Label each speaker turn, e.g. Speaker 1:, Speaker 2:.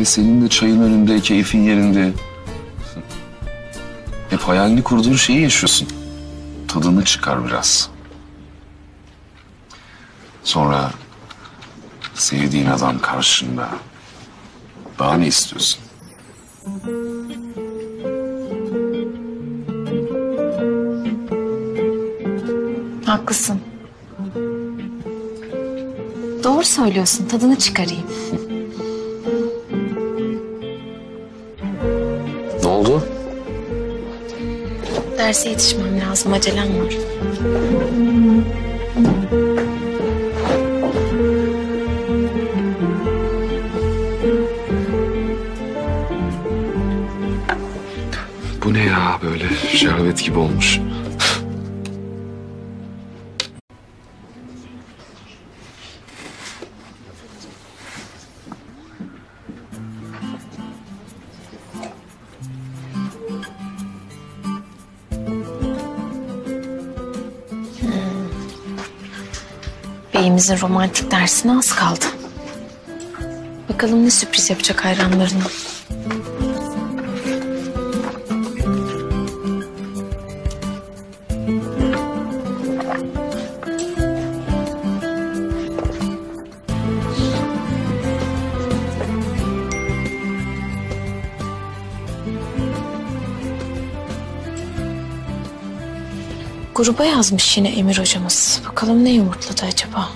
Speaker 1: Senin de çayın önünde, keyfin yerinde. Hep hayalini kurduğun şeyi yaşıyorsun. Tadını çıkar biraz. Sonra sevdiğin adam karşında. Daha ne istiyorsun?
Speaker 2: Haklısın. Doğru söylüyorsun. Tadını çıkarayım.
Speaker 1: Ne oldu?
Speaker 2: Derse yetişmem lazım. Acelem var.
Speaker 1: Bu ne ya böyle şerbet gibi olmuş.
Speaker 2: Beyimizin romantik dersine az kaldı. Bakalım ne sürpriz yapacak hayranlarına. Gruba yazmış yine Emir hocamız. Bakalım ne yumurtladı acaba?